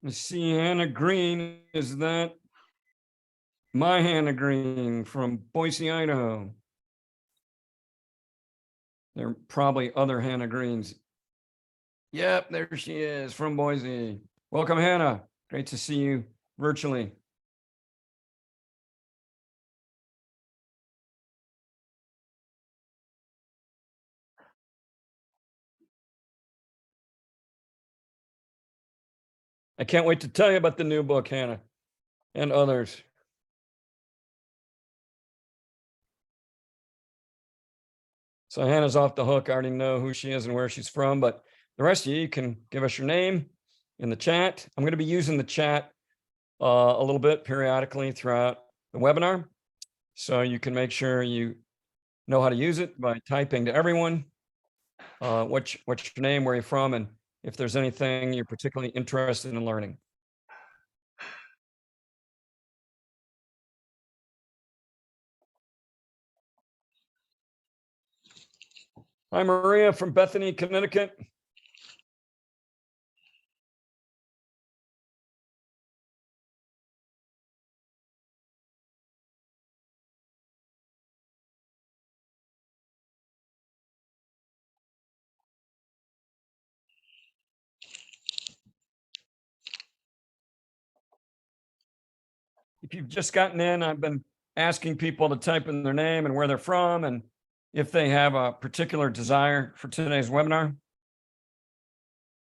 I see Hannah Green. Is that my Hannah Green from Boise, Idaho? There are probably other Hannah Greens. Yep, there she is from Boise. Welcome, Hannah. Great to see you virtually. I can't wait to tell you about the new book, Hannah, and others. So Hannah's off the hook. I already know who she is and where she's from, but the rest of you can give us your name in the chat. I'm going to be using the chat a little bit periodically throughout the webinar. So you can make sure you know how to use it by typing to everyone what's your name, where you're from, and if there's anything you're particularly interested in learning. Hi, Maria from Bethany, Connecticut. If you've just gotten in, I've been asking people to type in their name and where they're from, and if they have a particular desire for today's webinar.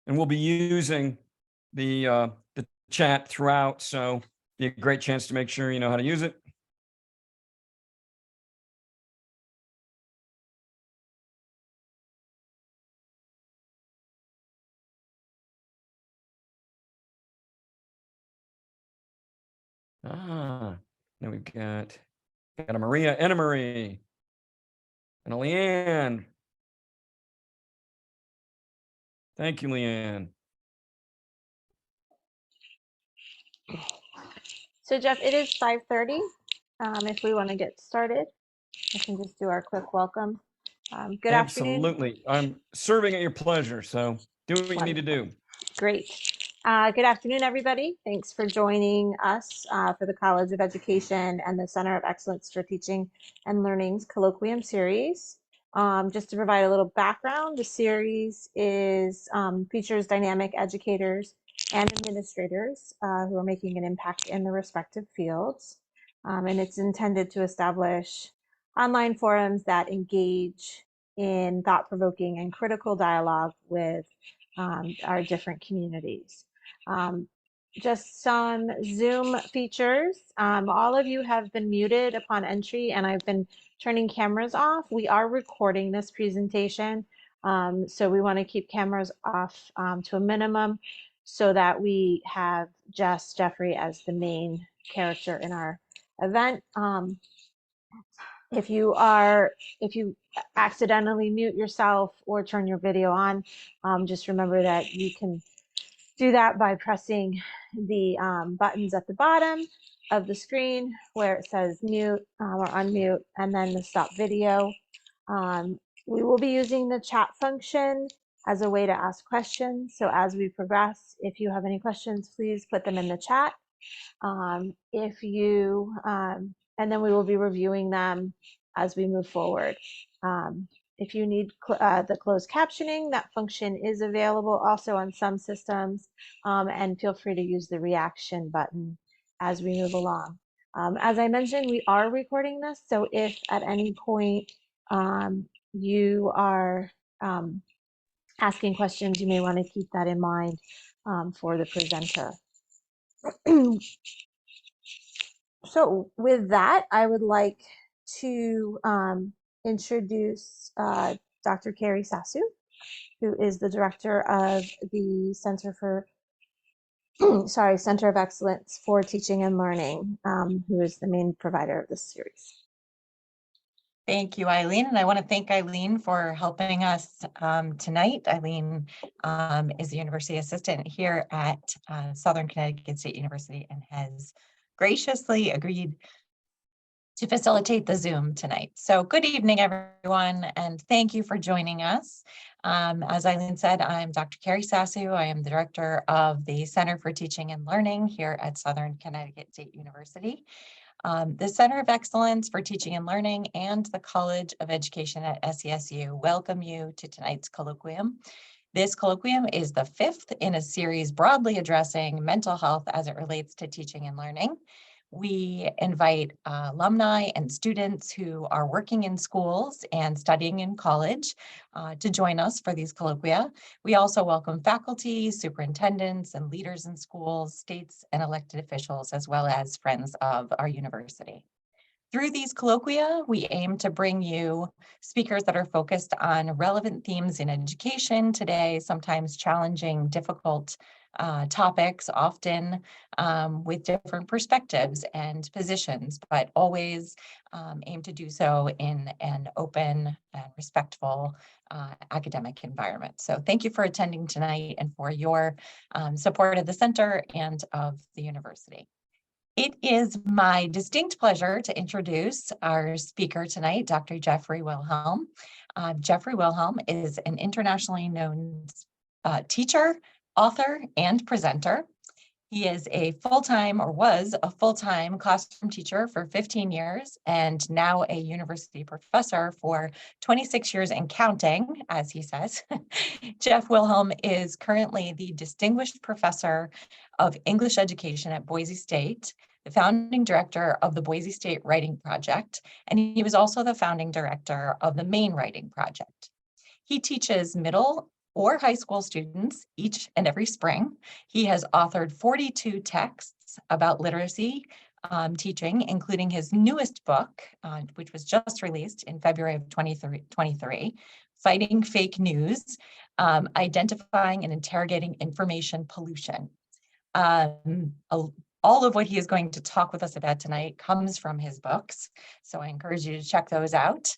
And we'll be using the chat throughout, so be a great chance to make sure you know how to use it. Then we've got a Maria, Anna Marie, and a Leanne. Thank you, Leanne. So Jeff, it is 5:30. If we want to get started, I can just do our quick welcome. Good afternoon. Absolutely. I'm serving at your pleasure, so do what you need to do. Great. Good afternoon, everybody. Thanks for joining us for the College of Education and the Center of Excellence for Teaching and Learning's Colloquium series. Just to provide a little background, the series features dynamic educators and administrators who are making an impact in their respective fields. And it's intended to establish online forums that engage in thought-provoking and critical dialogue with our different communities. Just some Zoom features. All of you have been muted upon entry, and I've been turning cameras off. We are recording this presentation, so we want to keep cameras off to a minimum so that we have just Jeffrey as the main character in our event. If you accidentally mute yourself or turn your video on, just remember that you can do that by pressing the buttons at the bottom of the screen where it says mute or unmute, and then the stop video. We will be using the chat function as a way to ask questions. So as we progress, if you have any questions, please put them in the chat. And then we will be reviewing them as we move forward. If you need the closed captioning, that function is available also on some systems, and feel free to use the reaction button as we move along. As I mentioned, we are recording this, so if at any point you are asking questions, you may want to keep that in mind for the presenter. So with that, I would like to introduce Dr. Carrie Sasu, who is the director of the Center of Excellence for Teaching and Learning, who is the main provider of this series. Thank you, Eileen. And I want to thank Eileen for helping us tonight. Eileen is a university assistant here at Southern Connecticut State University and has graciously agreed to facilitate the Zoom tonight. So good evening, everyone, and thank you for joining us. As Eileen said, I'm Dr. Carrie Sassu. I am the director of the Center for Teaching and Learning here at Southern Connecticut State University. The Center of Excellence for Teaching and Learning and the College of Education at SCSU welcome you to tonight's colloquium. This colloquium is the fifth in a series broadly addressing mental health as it relates to teaching and learning. We invite alumni and students who are working in schools and studying in college to join us for these colloquia. We also welcome faculty, superintendents, and leaders in schools, states, and elected officials, as well as friends of our university. Through these colloquia, we aim to bring you speakers that are focused on relevant themes in education today, sometimes challenging, difficult topics, often with different perspectives and positions, but always aim to do so in an open and respectful academic environment. So thank you for attending tonight and for your support of the center and of the university. It is my distinct pleasure to introduce our speaker tonight, Dr. Jeffrey Wilhelm. Jeffrey Wilhelm is an internationally known teacher, author, and presenter. He is a full-time, or was a full-time classroom teacher for 15 years and now a university professor for 26 years and counting, as he says. Jeff Wilhelm is currently the Distinguished Professor of English Education at Boise State, the founding director of the Boise State Writing Project, and he was also the founding director of the Maine Writing Project. He teaches middle or high school students each and every spring. He has authored 42 texts about literacy teaching, including his newest book, which was just released in February of 2023, Fighting Fake News, Identifying and Interrogating Information Pollution. All of what he is going to talk with us about tonight comes from his books, so I encourage you to check those out.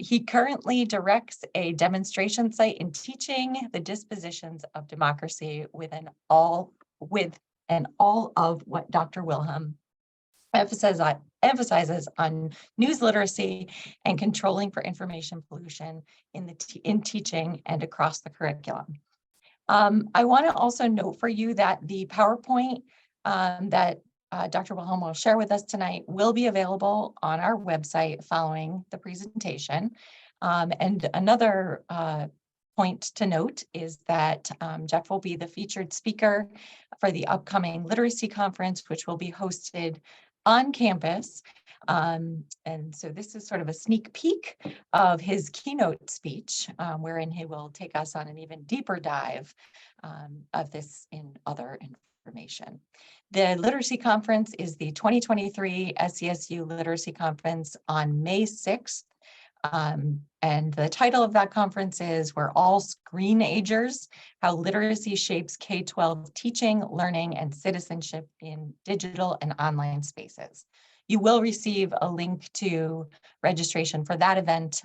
He currently directs a demonstration site in teaching the dispositions of democracy with all of what Dr. Wilhelm emphasizes on news literacy and controlling for information pollution in teaching and across the curriculum. I want to also note for you that the PowerPoint that Dr. Wilhelm will share with us tonight will be available on our website following the presentation. And another point to note is that Jeff will be the featured speaker for the upcoming literacy conference, which will be hosted on campus. And so this is sort of a sneak peek of his keynote speech, wherein he will take us on an even deeper dive of this in other information. The Literacy Conference is the 2023 SCSU Literacy Conference on May 6th. And the title of that conference is We're All Screen-Agers, How Literacy Shapes K-12 Teaching, Learning, and Citizenship in Digital and Online Spaces. You will receive a link to registration for that event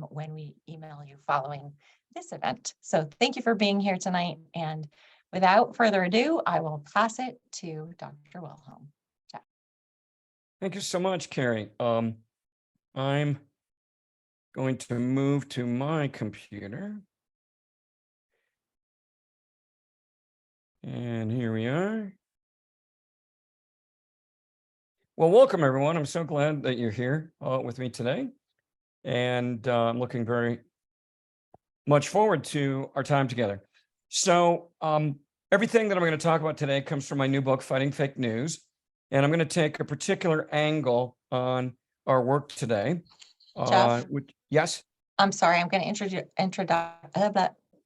when we email you following this event. So thank you for being here tonight. And without further ado, I will pass it to Dr. Wilhelm. Jeff. Thank you so much, Carrie. I'm going to move to my computer. And here we are. Well, welcome everyone. I'm so glad that you're here with me today. And I'm looking very much forward to our time together. So everything that I'm going to talk about today comes from my new book, Fighting Fake News. And I'm going to take a particular angle on our work today. Jeff? Yes? I'm sorry, I'm going to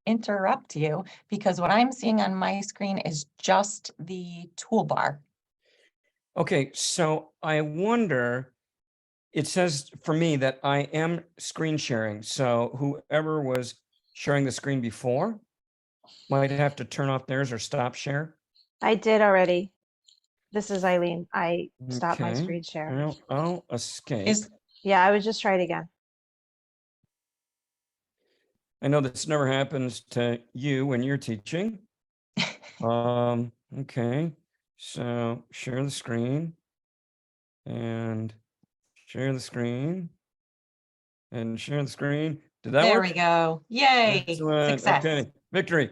interrupt you because what I'm seeing on my screen is just the toolbar. Okay, so I wonder, it says for me that I am screen sharing. So whoever was sharing the screen before might have to turn off theirs or stop share. I did already. This is Eileen. I stopped my screen share. Well, I'll escape. Yeah, I would just try it again. I know this never happens to you when you're teaching. Okay, so share the screen and Share the screen. And share the screen. Did that There work? we go. Yay. Excellent. Success. Okay, victory.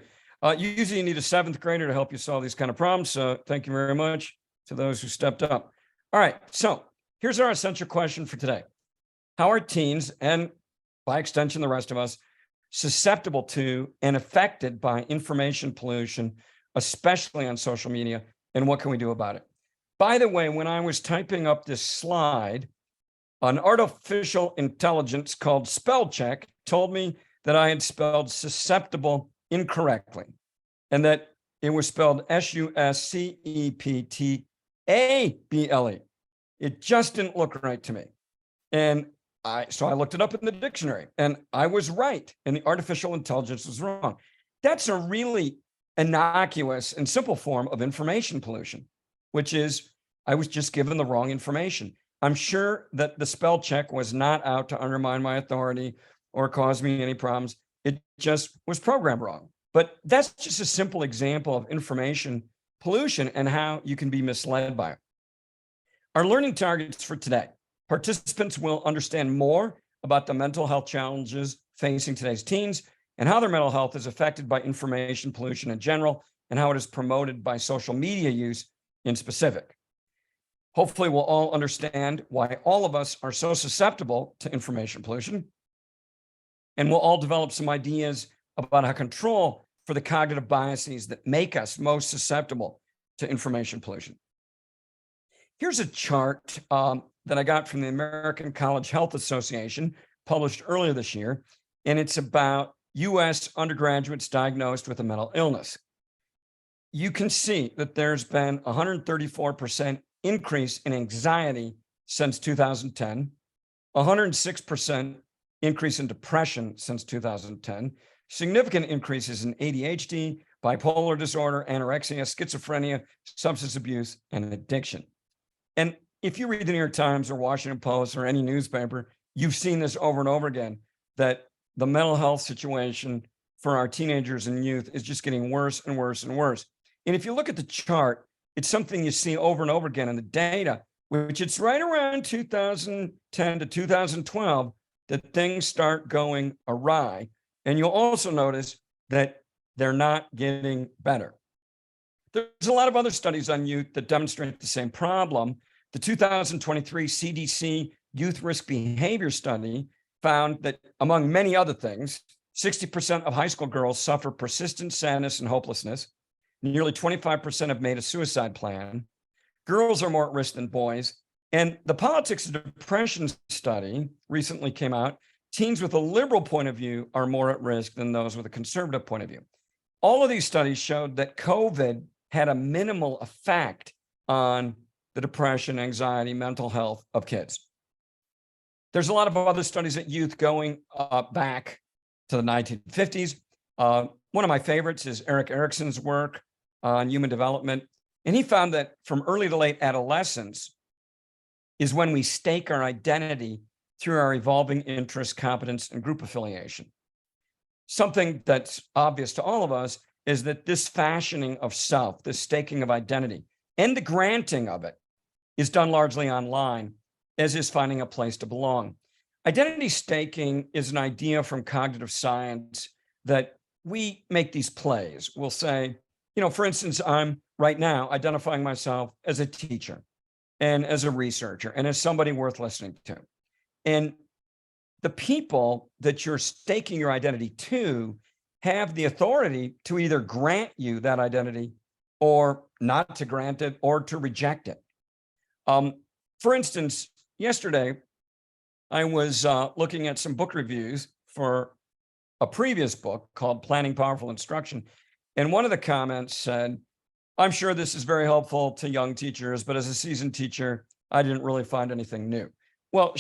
Usually you need a 7th grader to help you solve these kind of problems. So thank you very much to those who stepped up. All right, so here's our essential question for today. How are teens, and by extension, the rest of us, susceptible to and affected by information pollution, especially on social media, and what can we do about it? By the way, when I was typing up this slide, an artificial intelligence called spell check told me that I had spelled susceptible incorrectly and that it was spelled susceptable. It just didn't look right to me. And so I looked it up in the dictionary and I was right. And the artificial intelligence was wrong. That's a really innocuous and simple form of information pollution, which is I was just given the wrong information. I'm sure that the spell check was not out to undermine my authority or cause me any problems. It just was programmed wrong. But that's just a simple example of information pollution and how you can be misled by it. Our learning targets for today: participants will understand more about the mental health challenges facing today's teens and how their mental health is affected by information pollution in general and how it is promoted by social media use in specific. Hopefully, we'll all understand why all of us are so susceptible to information pollution. And we'll all develop some ideas about how to control for the cognitive biases that make us most susceptible to information pollution. Here's a chart that I got from the American College Health Association, published earlier this year, and it's about US undergraduates diagnosed with a mental illness. You can see that there's been 134% increase in anxiety since 2010, 106% increase in depression since 2010, significant increases in ADHD, bipolar disorder, anorexia, schizophrenia, substance abuse, and addiction. And if you read the New York Times or Washington Post or any newspaper, you've seen this over and over again, that the mental health situation for our teenagers and youth is just getting worse and worse and worse. And if you look at the chart, it's something you see over and over again in the data, which it's right around 2010 to 2012 that things start going awry. And you'll also notice that they're not getting better. There's a lot of other studies on youth that demonstrate the same problem. The 2023 CDC Youth Risk Behavior Study found that, among many other things, 60% of high school girls suffer persistent sadness and hopelessness. Nearly 25% have made a suicide plan. Girls are more at risk than boys. And the Politics of Depression study recently came out. Teens with a liberal point of view are more at risk than those with a conservative point of view. All of these studies showed that COVID had a minimal effect on the depression, anxiety, mental health of kids. There's a lot of other studies at youth going back to the 1950s. One of my favorites is Erik Erikson's work on human development. And he found that from early to late adolescence is when we stake our identity through our evolving interests, competence, and group affiliation. Something that's obvious to all of us is that this fashioning of self, this staking of identity, and the granting of it is done largely online, as is finding a place to belong. Identity staking is an idea from cognitive science that we make these plays. We'll say, for instance, I'm right now identifying myself as a teacher and as a researcher and as somebody worth listening to. And the people that you're staking your identity to have the authority to either grant you that identity or not to grant it or to reject it. For instance, yesterday, I was looking at some book reviews for a previous book called Planning Powerful Instruction. And one of the comments said, I'm sure this is very helpful to young teachers, but as a seasoned teacher, I didn't really find anything new. Well,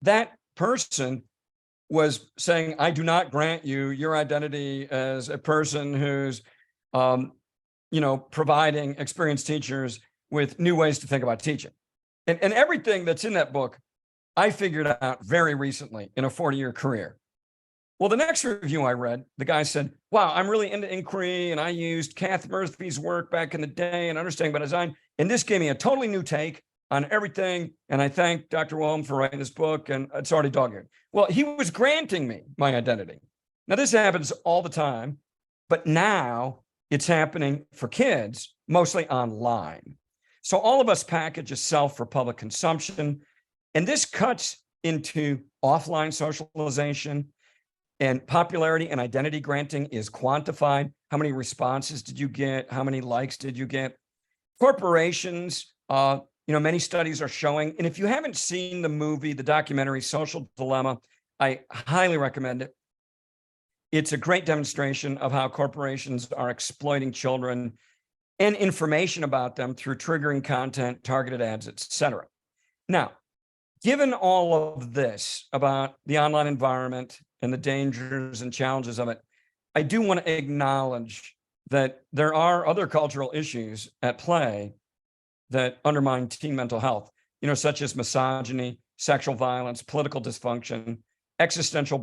that person was saying, I do not grant you your identity as a person who's, providing experienced teachers with new ways to think about teaching. And everything that's in that book, I figured out very recently in a 40-year career. Well, the next review I read, the guy said, wow, I'm really into inquiry, and I used Kath Murphy's work back in the day and understanding about design, and this gave me a totally new take on everything. And I thank Dr. Wilhelm for writing this book, and it's already dog-eared. Well, he was granting me my identity. Now, this happens all the time, but now it's happening for kids, mostly online. So all of us package a self for public consumption, and this cuts into offline socialization, and popularity and identity granting is quantified. How many responses did you get? How many likes did you get? Corporations, many studies are showing, and if you haven't seen the movie, the documentary Social Dilemma, I highly recommend it. It's a great demonstration of how corporations are exploiting children and information about them through triggering content, targeted ads, etc. Now, given all of this about the online environment and the dangers and challenges of it, I do want to acknowledge that there are other cultural issues at play that undermine teen mental health, such as misogyny, sexual violence, political dysfunction, existential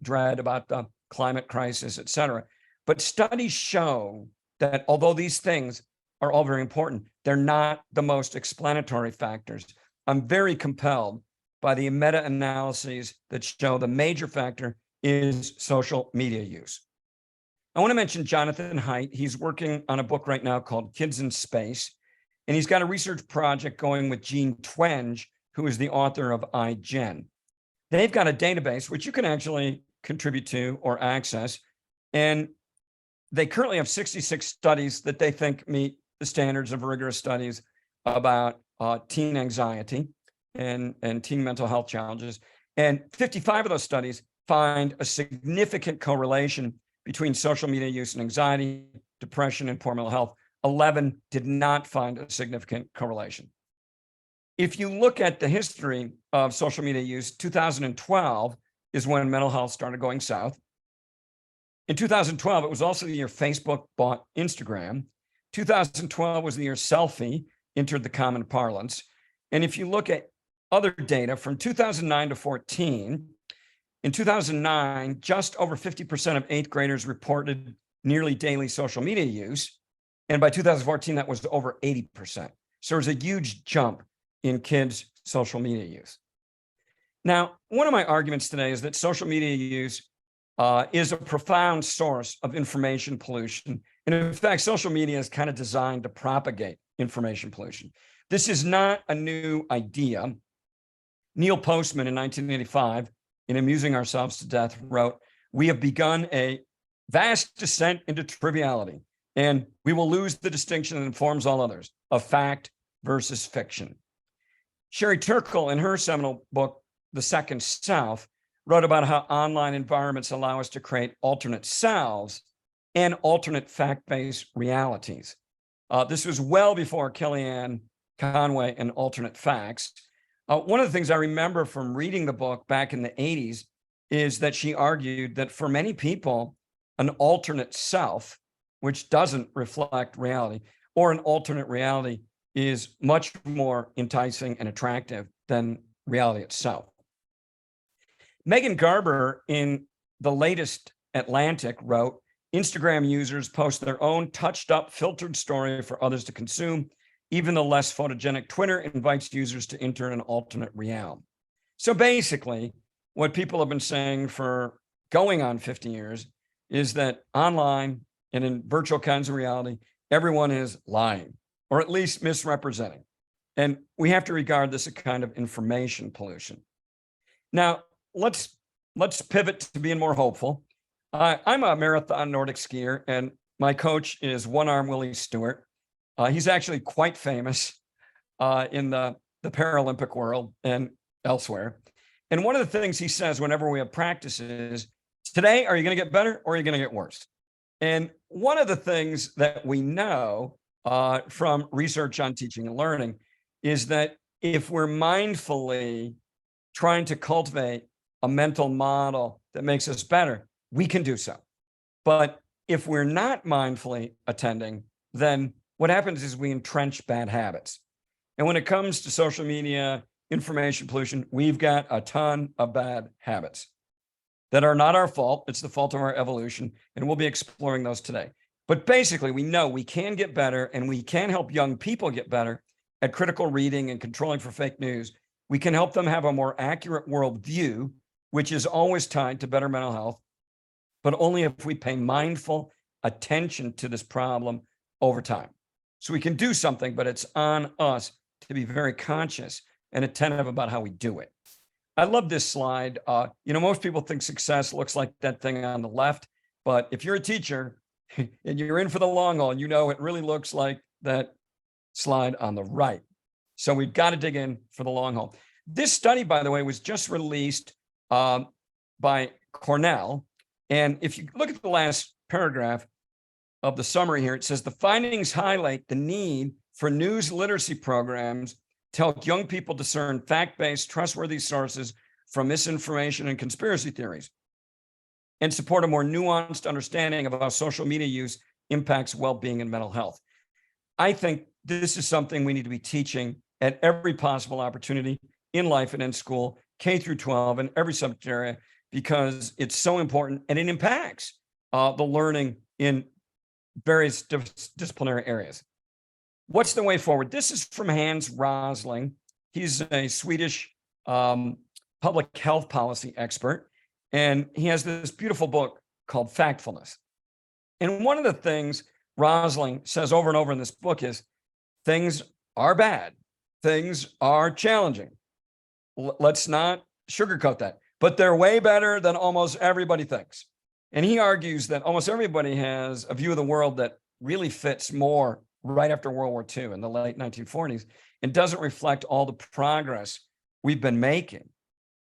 dread about the climate crisis, et cetera. But studies show that although these things are all very important, they're not the most explanatory factors. I'm very compelled by the meta-analyses that show the major factor is social media use. I want to mention Jonathan Haidt. He's working on a book right now called Kids in Space, and he's got a research project going with Jean Twenge, who is the author of iGen. They've got a database which you can actually contribute to or access, and they currently have 66 studies that they think meet the standards of rigorous studies about teen anxiety and teen mental health challenges. And 55 of those studies find a significant correlation between social media use and anxiety, depression, and poor mental health. 11 did not find a significant correlation. If you look at the history of social media use, 2012 is when mental health started going south. In 2012, it was also the year Facebook bought Instagram. 2012 was the year selfie entered the common parlance. And if you look at other data from 2009 to 14, in 2009, just over 50% of 8th graders reported nearly daily social media use. And by 2014, that was over 80%. So there's a huge jump in kids' social media use. Now, one of my arguments today is that social media use is a profound source of information pollution. And in fact, social media is kind of designed to propagate information pollution. This is not a new idea. Neil Postman in 1985, in Amusing Ourselves to Death, wrote, "We have begun a vast descent into triviality, and we will lose the distinction that informs all others of fact versus fiction." Sherry Turkle, in her seminal book, The Second Self, wrote about how online environments allow us to create alternate selves and alternate fact-based realities. This was well before Kellyanne Conway and Alternate Facts. One of the things I remember from reading the book back in the 80s is that she argued that for many people, an alternate self, which doesn't reflect reality, or an alternate reality, is much more enticing and attractive than reality itself. Megan Garber, in the latest Atlantic, wrote, "Instagram users post their own touched up, filtered story for others to consume. Even the less photogenic Twitter invites users to enter an alternate realm." So basically, what people have been saying for going on 50 years is that online and in virtual kinds of reality, everyone is lying, or at least misrepresenting. And we have to regard this as a kind of information pollution. Now, let's pivot to being more hopeful. I'm a marathon Nordic skier, and my coach is One Arm Willie Stewart. He's actually quite famous in the Paralympic world and elsewhere. And one of the things he says whenever we have practices, today, are you going to get better or are you going to get worse? And one of the things that we know from research on teaching and learning is that if we're mindfully trying to cultivate a mental model that makes us better, we can do so. But if we're not mindfully attending, then what happens is we entrench bad habits. And when it comes to social media, information pollution, we've got a ton of bad habits that are not our fault. It's the fault of our evolution. And we'll be exploring those today. But basically, we know we can get better and we can help young people get better at critical reading and controlling for fake news, we can help them have a more accurate worldview, which is always tied to better mental health, but only if we pay mindful attention to this problem over time. So we can do something, but it's on us to be very conscious and attentive about how we do it. I love this slide. Most people think success looks like that thing on the left, but if you're a teacher and you're in for the long haul, it really looks like that slide on the right. So we've got to dig in for the long haul. This study, by the way, was just released by Cornell. And if you look at the last paragraph of the summary here, it says the findings highlight the need for news literacy programs to help young people discern fact-based, trustworthy sources from misinformation and conspiracy theories, and support a more nuanced understanding of how social media use impacts well-being and mental health. I think this is something we need to be teaching at every possible opportunity in life and in school, K through 12, in every subject area, because it's so important and it impacts the learning in various disciplinary areas. What's the way forward? This is from Hans Rosling. He's a Swedish public health policy expert, and he has this beautiful book called Factfulness. And one of the things Rosling says over and over in this book is things are bad, things are challenging. Let's not sugarcoat that, but they're way better than almost everybody thinks. And he argues that almost everybody has a view of the world that really fits more right after World War II in the late 1940s and doesn't reflect all the progress we've been making.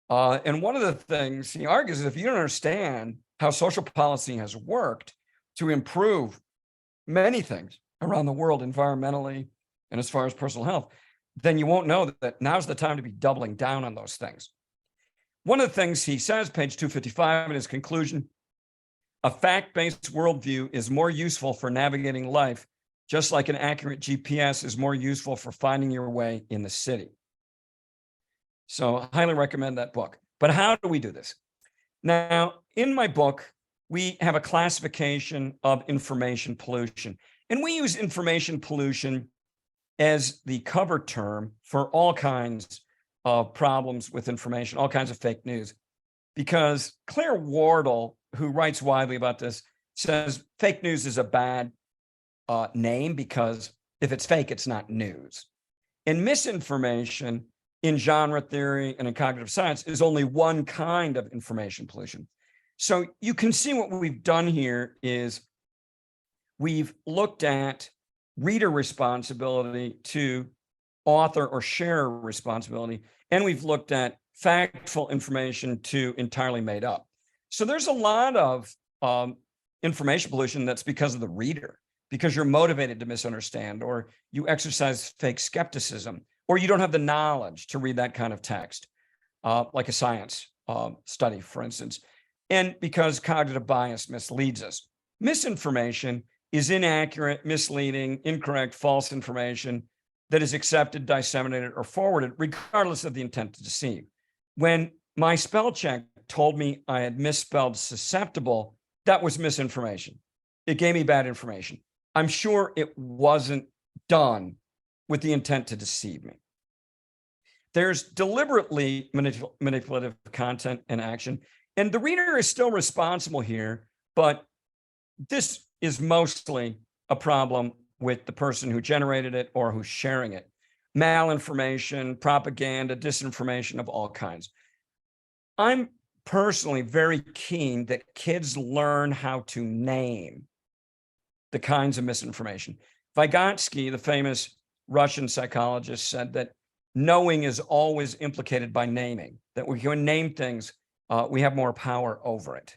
And one of the things he argues is if you don't understand how social policy has worked to improve many things around the world, environmentally and as far as personal health, then you won't know that now's the time to be doubling down on those things. One of the things he says, page 255 in his conclusion, a fact-based worldview is more useful for navigating life, just like an accurate GPS is more useful for finding your way in the city. So I highly recommend that book. But how do we do this? Now, in my book, we have a classification of information pollution, and we use information pollution as the cover term for all kinds of problems with information, all kinds of fake news, because Claire Wardle, who writes widely about this, says fake news is a bad name because if it's fake, it's not news. And misinformation in genre theory and in cognitive science is only one kind of information pollution. So you can see what we've done here is we've looked at reader responsibility to author or sharer responsibility, and we've looked at factful information to entirely made up. So there's a lot of information pollution that's because of the reader, because you're motivated to misunderstand, or you exercise fake skepticism, or you don't have the knowledge to read that kind of text, like a science study, for instance, and because cognitive bias misleads us. Misinformation is inaccurate, misleading, incorrect, false information that is accepted, disseminated, or forwarded, regardless of the intent to deceive. When my spell check told me I had misspelled susceptible, that was misinformation. It gave me bad information. I'm sure it wasn't done with the intent to deceive me. There's deliberately manipulative content and action, and the reader is still responsible here, but this is mostly a problem with the person who generated it or who's sharing it. Malinformation, propaganda, disinformation of all kinds. I'm personally very keen that kids learn how to name the kinds of misinformation. Vygotsky, the famous Russian psychologist, said that knowing is always implicated by naming, that we can name things, we have more power over it.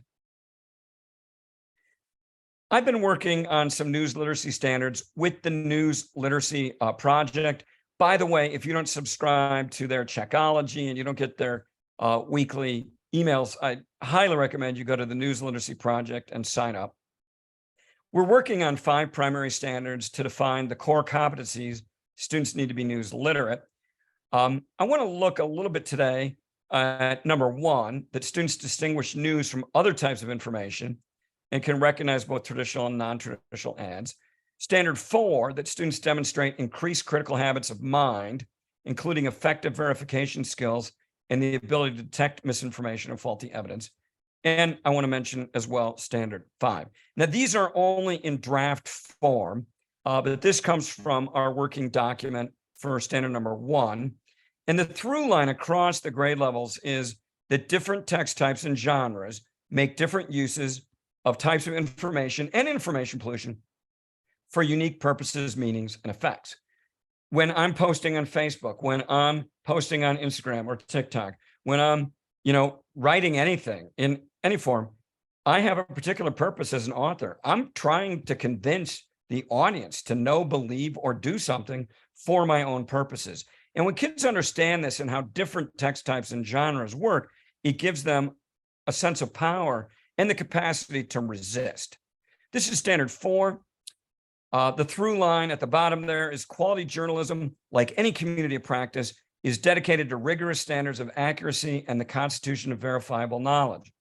I've been working on some news literacy standards with the News Literacy Project. By the way, if you don't subscribe to their Checkology and you don't get their weekly emails, I highly recommend you go to the News Literacy Project and sign up. We're working on 5 primary standards to define the core competencies students need to be news literate. I want to look a little bit today at number 1, that students distinguish news from other types of information and can recognize both traditional and non-traditional ads. Standard 4, that students demonstrate increased critical habits of mind, including effective verification skills and the ability to detect misinformation and faulty evidence. And I want to mention as well, standard 5. Now, these are only in draft form, but this comes from our working document for standard number 1. And the through line across the grade levels is that different text types and genres make different uses of types of information and information pollution for unique purposes, meanings, and effects. When I'm posting on Facebook, when I'm posting on Instagram or TikTok, when I'm, writing anything in any form, I have a particular purpose as an author. I'm trying to convince the audience to know, believe, or do something for my own purposes. And when kids understand this and how different text types and genres work, it gives them a sense of power and the capacity to resist. This is standard 4. The through line at the bottom there is quality journalism, like any community of practice, is dedicated to rigorous standards of accuracy and the constitution of verifiable knowledge.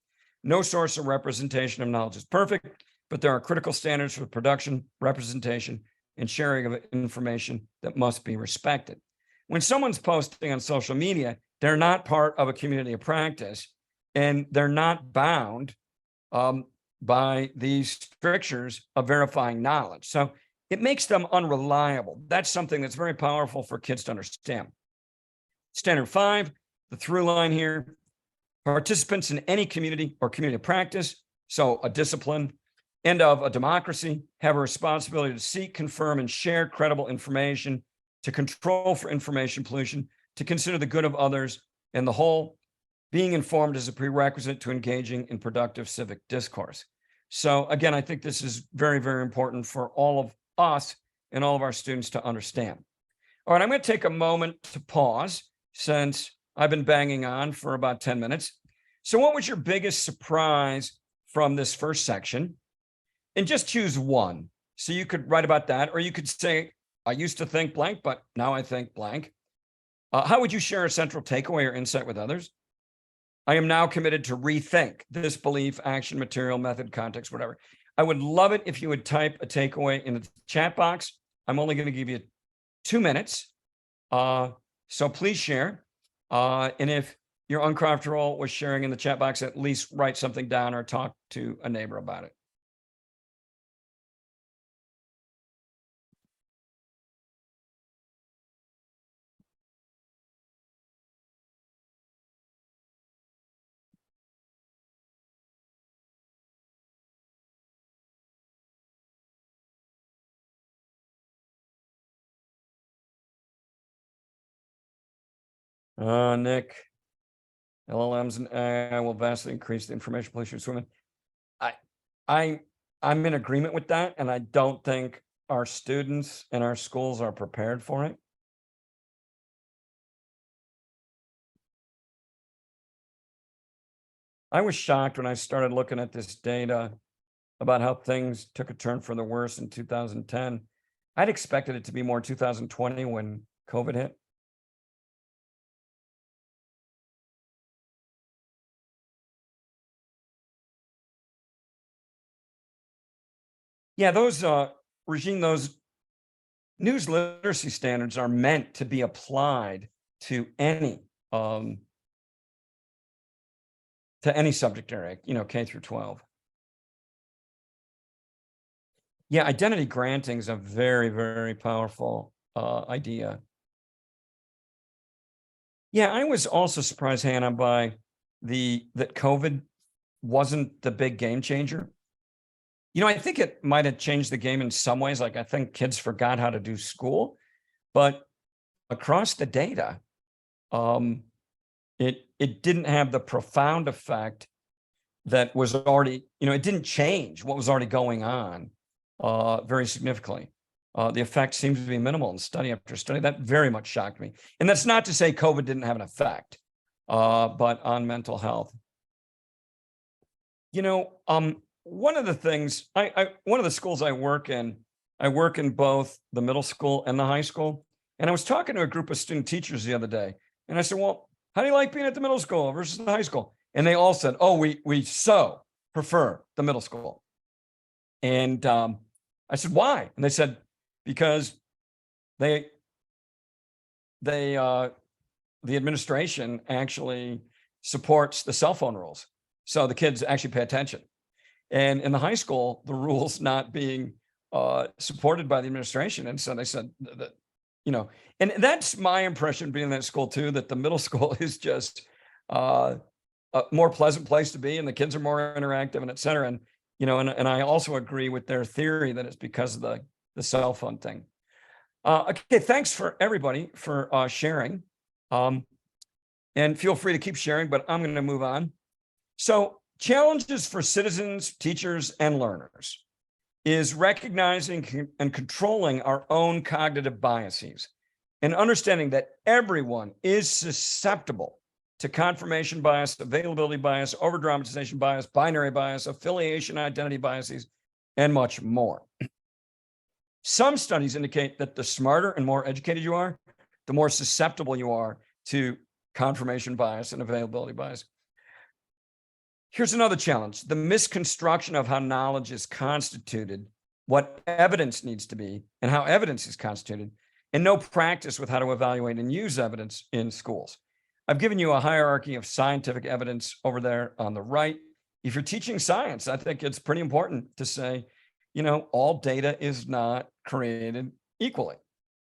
No source of representation of knowledge is perfect, but there are critical standards for production, representation, and sharing of information that must be respected. When someone's posting on social media, they're not part of a community of practice, and they're not bound by these strictures of verifying knowledge. So it makes them unreliable. That's something that's very powerful for kids to understand. Standard 5, the through line here, participants in any community or community of practice, so a discipline, and of a democracy, have a responsibility to seek, confirm, and share credible information, to control for information pollution, to consider the good of others and the whole. Being informed is a prerequisite to engaging in productive civic discourse. So again, I think this is very, very important for all of us and all of our students to understand. All right, I'm going to take a moment to pause since I've been banging on for about 10 minutes. So what was your biggest surprise from this first section? And just choose one. So you could write about that, or you could say, I used to think blank, but now I think blank. How would you share a central takeaway or insight with others? I am now committed to rethink this belief, action, material, method, context, whatever. I would love it if you would type a takeaway in the chat box. I'm only going to give you 2 minutes. So please share. And if you're uncomfortable with sharing in the chat box, at least write something down or talk to a neighbor about it. Nick, LLMs and AI will vastly increase the information pollution of swimming. I'm in agreement with that, and I don't think our students and our schools are prepared for it. I was shocked when I started looking at this data about how things took a turn for the worse in 2010. I'd expected it to be more 2020 when COVID hit. Yeah, those those news literacy standards are meant to be applied to any subject area, K through 12. Yeah, identity granting is a very, very powerful idea. Yeah, I was also surprised, Hannah, by that COVID wasn't the big game changer. I think it might have changed the game in some ways. Like, I think kids forgot how to do school, but across the data, it didn't have the profound effect that was already, it didn't change what was already going on very significantly. The effect seems to be minimal in study after study. That very much shocked me. And that's not to say COVID didn't have an effect, but on mental health. One of the things, one of the schools I work in both the middle school and the high school. And I was talking to a group of student teachers the other day, and I said, well, how do you like being at the middle school versus the high school? And they all said, oh, we so prefer the middle school. And I I said, why? And they said, because the administration actually supports the cell phone rules. So the kids actually pay attention. And in the high school, the rules not being supported by the administration. And so they said that, and that's my impression being in that school too, that the middle school is just a more pleasant place to be, and the kids are more interactive and et cetera. And, and I also agree with their theory that it's because of the cell phone thing. Okay, thanks for everybody for sharing. And feel free to keep sharing, but I'm going to move on. So challenges for citizens, teachers, and learners is recognizing and controlling our own cognitive biases and understanding that everyone is susceptible to confirmation bias, availability bias, over-dramatization bias, binary bias, affiliation, identity biases, and much more. Some studies indicate that the smarter and more educated you are, the more susceptible you are to confirmation bias and availability bias. Here's another challenge: the misconstruction of how knowledge is constituted, what evidence needs to be, and how evidence is constituted, and no practice with how to evaluate and use evidence in schools. I've given you a hierarchy of scientific evidence over there on the right. If you're teaching science, I think it's pretty important to say, all data is not created equally.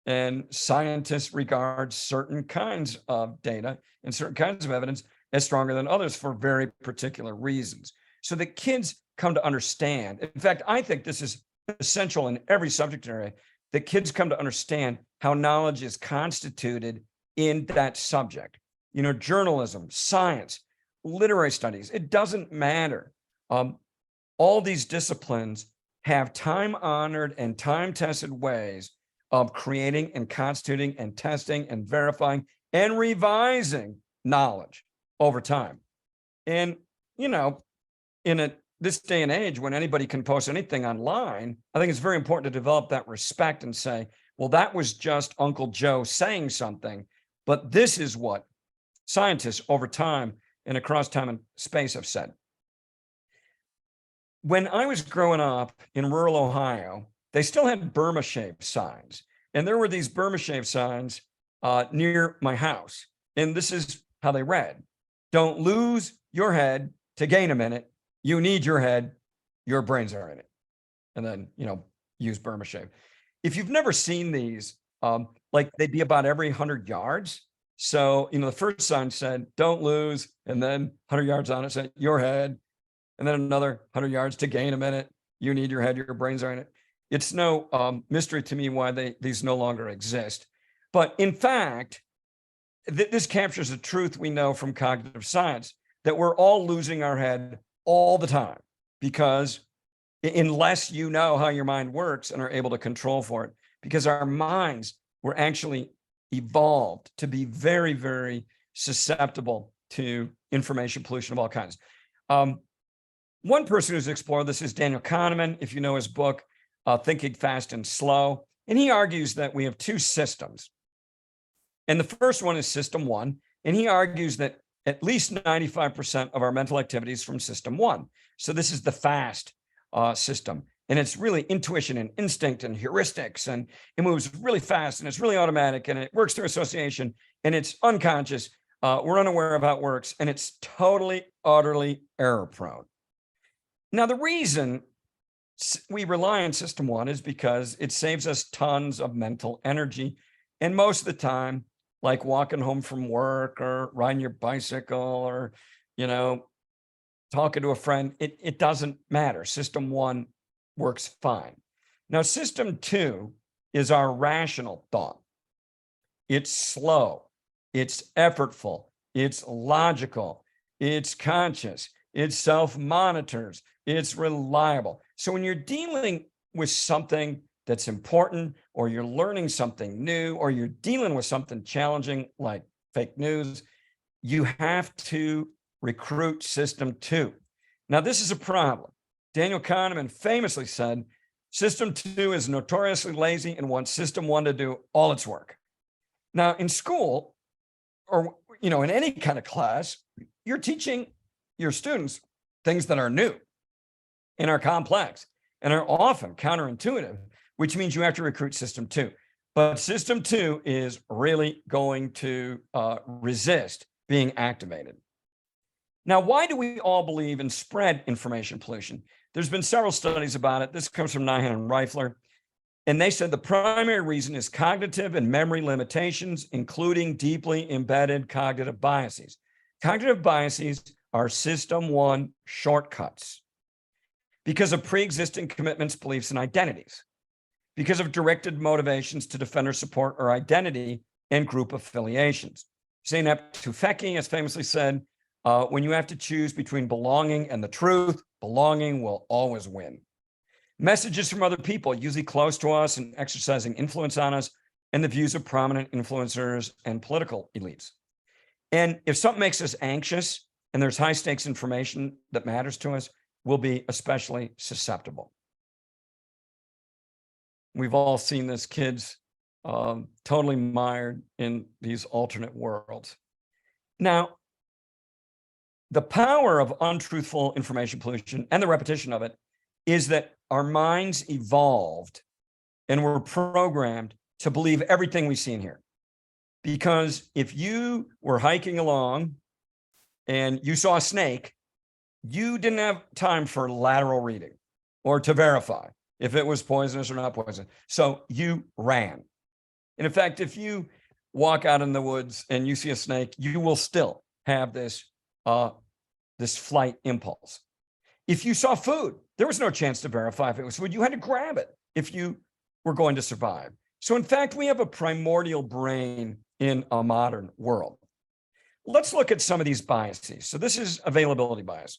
And scientists regard certain kinds of data and certain kinds of evidence as stronger than others for very particular reasons. So that kids come to understand. In fact, I think this is essential in every subject area, that kids come to understand how knowledge is constituted in that subject. Journalism, science, literary studies, it doesn't matter. All these disciplines have time-honored and time-tested ways of creating and constituting and testing and verifying and revising knowledge over time. And, in this day and age when anybody can post anything online, I think it's very important to develop that respect and say, well, that was just Uncle Joe saying something, but this is what scientists over time and across time and space have said. When I was growing up in rural Ohio, they still had Burma-shaped signs. And there were these Burma-shaped signs near my house. And this is how they read: don't lose your head to gain a minute. You need your head. Your brains are in it. And then, use Burma shape. If you've never seen these, they'd be about every 100 yards. So, the first sign said, don't lose. And then 100 yards on it said, your head. And then another 100 yards to gain a minute. You need your head. Your brains are in it. It's no mystery to me why these no longer exist. But in fact, this captures a truth we know from cognitive science, that we're all losing our head all the time, because unless you know how your mind works and are able to control for it, because our minds were actually evolved to be very, very susceptible to information pollution of all kinds. One person who's explored this is Daniel Kahneman, if you know his book, Thinking Fast and Slow. And he argues that we have two systems. And the first one is system one. And he argues that at least 95% of our mental activity is from system one. So this is the fast system. And it's really intuition and instinct and heuristics. And it moves really fast and it's really automatic and it works through association and it's unconscious. We're unaware of how it works and it's totally, utterly error prone. Now, the reason we rely on system one is because it saves us tons of mental energy. And most of the time, like walking home from work or riding your bicycle or, talking to a friend, it doesn't matter. System one works fine. Now, system two is our rational thought. It's slow, it's effortful, it's logical, it's conscious, it self-monitors, it's reliable. So when you're dealing with something that's important, or you're learning something new, or you're dealing with something challenging like fake news, you have to recruit system two. Now, this is a problem. Daniel Kahneman famously said, system two is notoriously lazy and wants system one to do all its work. Now, in school, or in any kind of class, you're teaching your students things that are new and are complex. and are often counterintuitive, which means you have to recruit system 2. But system 2 is really going to resist being activated. Now, why do we all believe in spread information pollution? There's been several studies about it. This comes from Nyhan and Reifler. And they said the primary reason is cognitive and memory limitations, including deeply embedded cognitive biases. Cognitive biases are system 1 shortcuts because of pre-existing commitments, beliefs, and identities, because of directed motivations to defend or support our identity and group affiliations. Zeynep Tufekci has famously said, when you have to choose between belonging and the truth, belonging will always win. Messages from other people, usually close to us and exercising influence on us, and the views of prominent influencers and political elites. And if something makes us anxious and there's high stakes information that matters to us, we'll be especially susceptible. We've all seen this, kids totally mired in these alternate worlds. Now, the power of untruthful information pollution and the repetition of it is that our minds evolved and were programmed to believe everything we see in here. Because if you were hiking along and you saw a snake, you didn't have time for lateral reading or to verify if it was poisonous or not poisonous. So you ran. And in fact, if you walk out in the woods and you see a snake, you will still have this flight impulse. If you saw food, there was no chance to verify if it was food. You had to grab it if you were going to survive. So in fact, we have a primordial brain in a modern world. Let's look at some of these biases. So this is availability bias.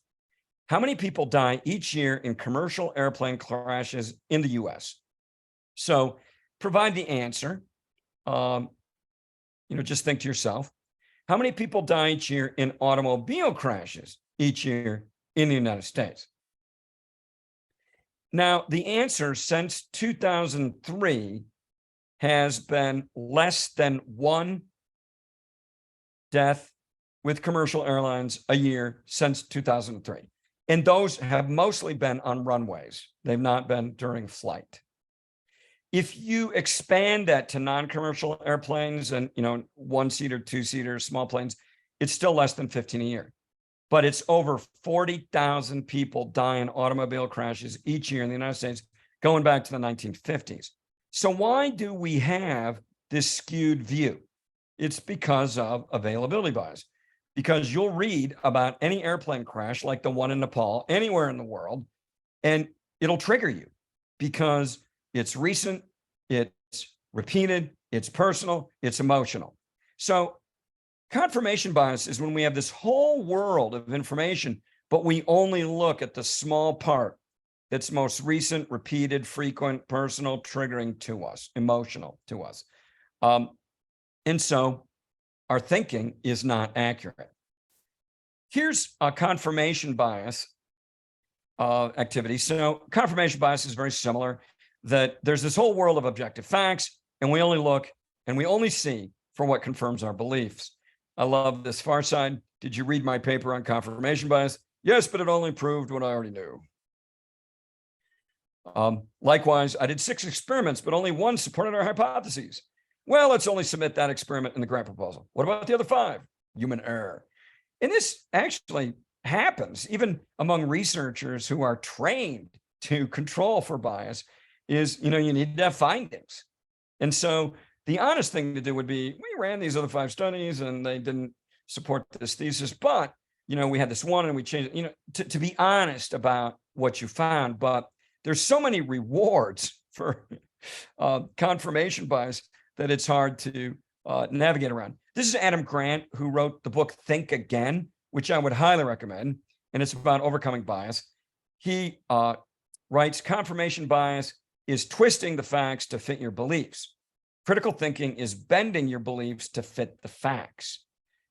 How many people die each year in commercial airplane crashes in the US? So provide the answer. Just think to yourself, how many people die each year in automobile crashes each year in the United States? Now, the answer since 2003 has been less than 1 death with commercial airlines a year since 2003. And those have mostly been on runways. They've not been during flight. If you expand that to non-commercial airplanes and, 1-seater, 2-seater, small planes, it's still less than 15 a year. But it's over 40,000 people die in automobile crashes each year in the United States, going back to the 1950s. So why do we have this skewed view? It's because of availability bias. Because you'll read about any airplane crash like the one in Nepal, anywhere in the world, and it'll trigger you because it's recent, it's repeated, it's personal, it's emotional. So confirmation bias is when we have this whole world of information, but we only look at the small part that's most recent, repeated, frequent, personal, triggering to us, emotional to us. And so our thinking is not accurate. Here's a confirmation bias activity. So confirmation bias is very similar, that there's this whole world of objective facts, and we only look and we only see for what confirms our beliefs. I love this. Far side. Did you read my paper on confirmation bias? Yes, but it only proved what I already knew. Likewise, I did 6 experiments, but only 1 supported our hypotheses. Well, let's only submit that experiment in the grant proposal. What about the other 5? Human error. And this actually happens even among researchers who are trained to control for bias is, you need to have findings. And so the honest thing to do would be, we ran these other 5 studies and they didn't support this thesis, but, we had this one and we changed it, to be honest about what you found. But there's so many rewards for confirmation bias that it's hard to navigate around. This is Adam Grant, who wrote the book Think Again, which I would highly recommend, and it's about overcoming bias. He writes, confirmation bias is twisting the facts to fit your beliefs. Critical thinking is bending your beliefs to fit the facts.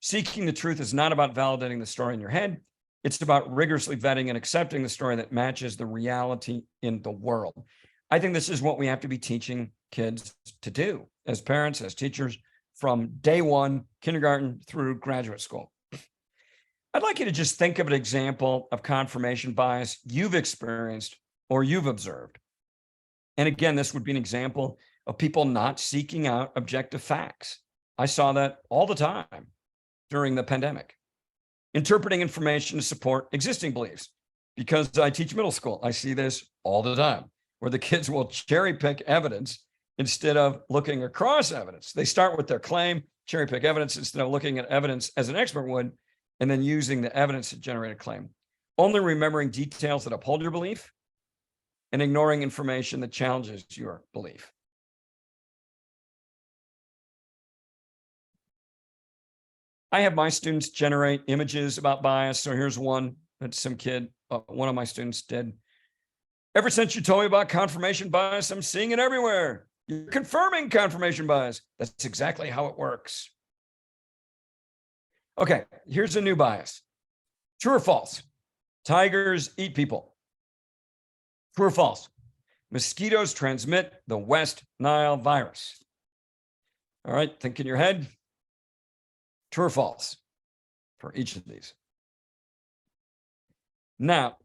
Seeking the truth is not about validating the story in your head. It's about rigorously vetting and accepting the story that matches the reality in the world. I think this is what we have to be teaching kids to do as parents, as teachers, from day one, kindergarten through graduate school. I'd like you to just think of an example of confirmation bias you've experienced or you've observed. And again, this would be an example of people not seeking out objective facts. I saw that all the time during the pandemic. Interpreting information to support existing beliefs. Because I teach middle school, I see this all the time, where the kids will cherry pick evidence instead of looking across evidence. They start with their claim, cherry pick evidence instead of looking at evidence as an expert would, and then using the evidence to generate a claim. Only remembering details that uphold your belief and ignoring information that challenges your belief. I have my students generate images about bias. So here's one that some kid, one of my students did. Ever since you told me about confirmation bias, I'm seeing it everywhere. You're confirming confirmation bias. That's exactly how it works. Okay, here's a new bias. True or false? Tigers eat people. True or false? Mosquitoes transmit the West Nile virus. All right, think in your head. True or false for each of these? Now,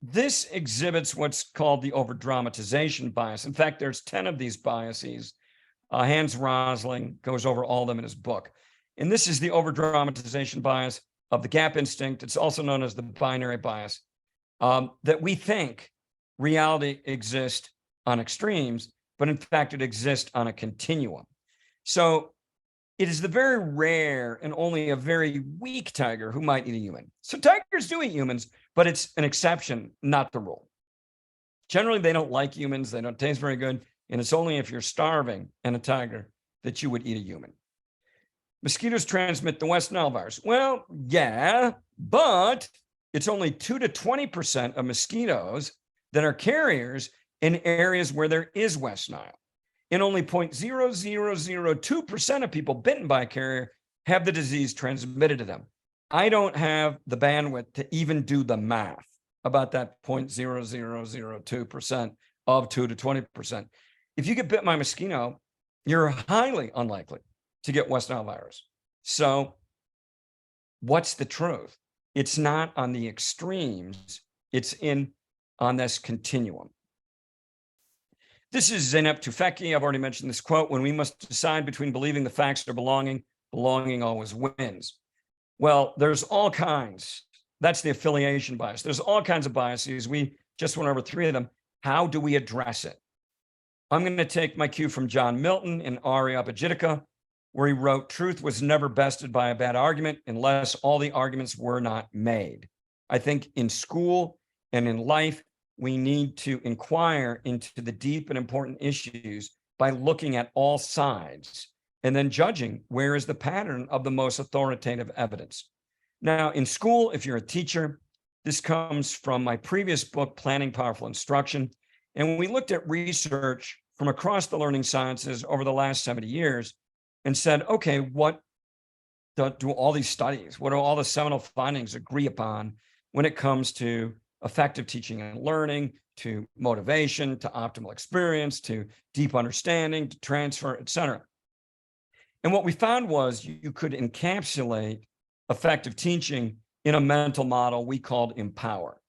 this exhibits what's called the overdramatization bias. In fact, there's 10 of these biases. Hans Rosling goes over all of them in his book. And this is the overdramatization bias of the gap instinct. It's also known as the binary bias, that we think reality exists on extremes, but in fact, it exists on a continuum. So it is the very rare and only a very weak tiger who might eat a human. So tigers do eat humans, but it's an exception, not the rule. Generally, they don't like humans. They don't taste very good. And it's only if you're starving and a tiger that you would eat a human. Mosquitoes transmit the West Nile virus. Well, yeah, but it's only 2 to 20% of mosquitoes that are carriers in areas where there is West Nile. And only 0.0002% of people bitten by a carrier have the disease transmitted to them. I don't have the bandwidth to even do the math about that 0.0002% of 2 to 20%. If you get bit by a mosquito, you're highly unlikely to get West Nile virus. So what's the truth? It's not on the extremes. It's on this continuum. This is Zeynep Tufekci. I've already mentioned this quote. When we must decide between believing the facts or belonging, belonging always wins. Well, there's all kinds. That's the affiliation bias. There's all kinds of biases. We just went over 3 of them. How do we address it? I'm going to take my cue from John Milton in Areopagitica, where he wrote, truth was never bested by a bad argument unless all the arguments were not made. I think in school and in life, we need to inquire into the deep and important issues by looking at all sides and then judging where is the pattern of the most authoritative evidence. Now, in school, if you're a teacher, this comes from my previous book, Planning Powerful Instruction. And we looked at research from across the learning sciences over the last 70 years and said, okay, what do all these studies, what do all the seminal findings agree upon when it comes to effective teaching and learning, to motivation, to optimal experience, to deep understanding, to transfer, et cetera. And what we found was you could encapsulate effective teaching in a mental model we called empower,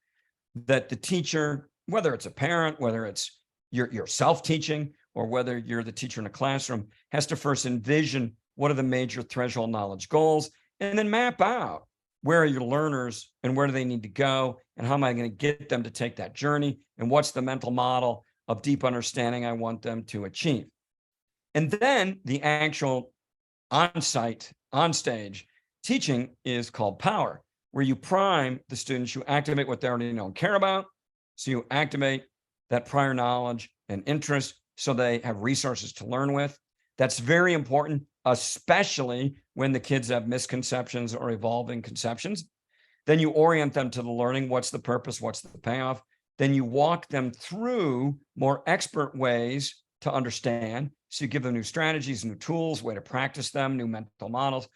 that the teacher, whether it's a parent, whether it's you're self-teaching, or whether you're the teacher in a classroom, has to first envision what are the major threshold knowledge goals, and then map out where are your learners and where do they need to go, and how am I going to get them to take that journey, and what's the mental model of deep understanding I want them to achieve. And then the actual on-site, on-stage teaching is called power, where you prime the students, you activate what they already know and care about. So you activate that prior knowledge and interest so they have resources to learn with. That's very important, especially when the kids have misconceptions or evolving conceptions. Then you orient them to the learning. What's the purpose? What's the payoff? Then you walk them through more expert ways to understand. So you give them new strategies, new tools, way to practice them, new mental models.